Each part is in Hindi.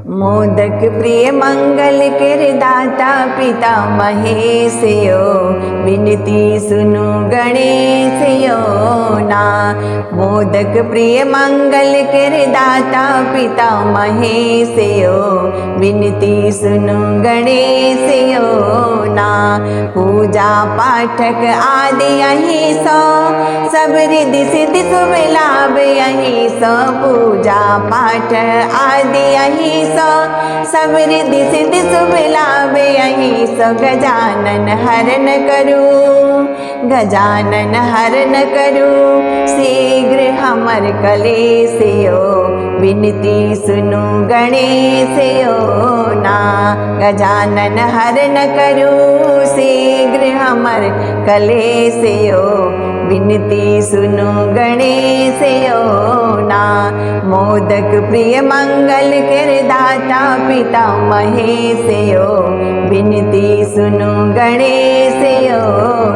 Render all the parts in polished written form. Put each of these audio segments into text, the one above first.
मोदक प्रिय मंगल कर दाता पिता महेश यो, विनती सुनु गणेश यो ना। मोदक प्रिय मंगल कर दाता पिता महेश यो, विनती सुनु गणेश यो ना। पूजा पाठक आदि यही सो, सब रिद्धि सिद्धि शुभ लाभ यही सो। पूजा पाठ आदि यही सो, सब रिद्धि सिद्धि शुभ लाभ यही सो। गजानन हरण करू, गजानन हरण करू, शीघ्र हमर कलेश यो, विनती सुनु गणेश यो ना। गजानन हरण करू, शीघ्र हमर कलेश यो, विनती सुनु गणेश यो ना। मोदक प्रिय मंगल कर दाता पिता महेश यो, विनती सुनु गणेश यो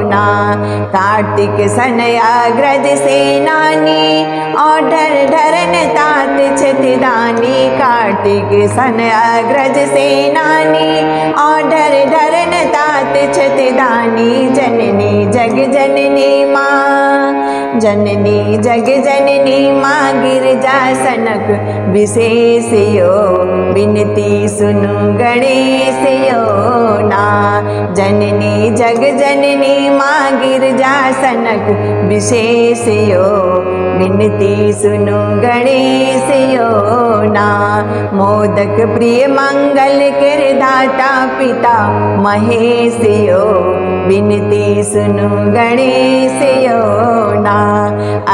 ना। कार्तिक सनयाग्रज सेनानी, ओढ़र धरन तात छतिदानी। कार्तिक सनयाग्रज सेनानी, ओढ़र धरन तात छतिदानी। जननी जग जननी माँ, जननी जग जननी माँ, गिरजा सनक विशेष यो, विनती सुनु गणेश यो ना। जननी जग जननी माँ, गिरजा सनक विशेष यो, विनती सुनु गणेश यो ना। मोदक प्रिय मंगल कर दाता पिता महेश यो, विनती सुनु गणेश यो ना।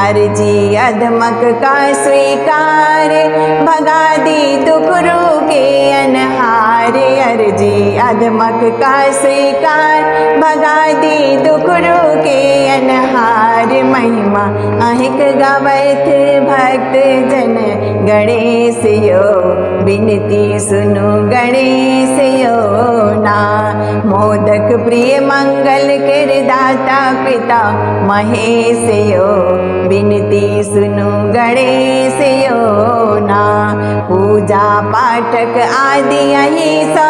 अर्जी अधमक का स्वीकार, भगा दी दुख रोगे अनहार। अर्जी अधमक का स्वीकार, भगा दी दुख रोगे अनहार। महिमा अहिक गावत भक्त जन गणेश यो, विनती सुनु गणेश यो ना। मोदक प्रिय मंगल कर दाता पिता महेश यो, विनती सुनु गणेश यो ना। पूजा पाठक आदि यही सो,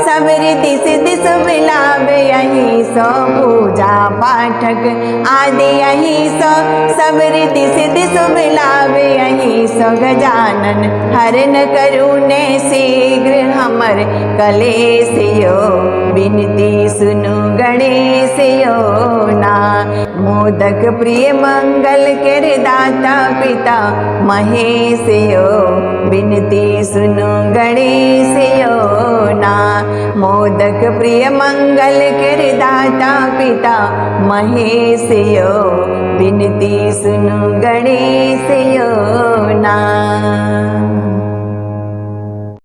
सब रिद्धि सिद्धि शुभ लाभ यही सो। पूजा पाठक आदि यही सो, सब रिद्धि सिद्धि शुभ लाभ यही सो। गजानन हरण करुणे शीघ्र हमर कलेश यो, विनती सुनु गणेश यो ना। मोदक प्रिय मंगल कर दाता पिता महेश यो, विनती सुनु गणेश यो ना। मोदक प्रिय मंगल कर दाता पिता महेश यो, विनती सुनु गणेश यो ना।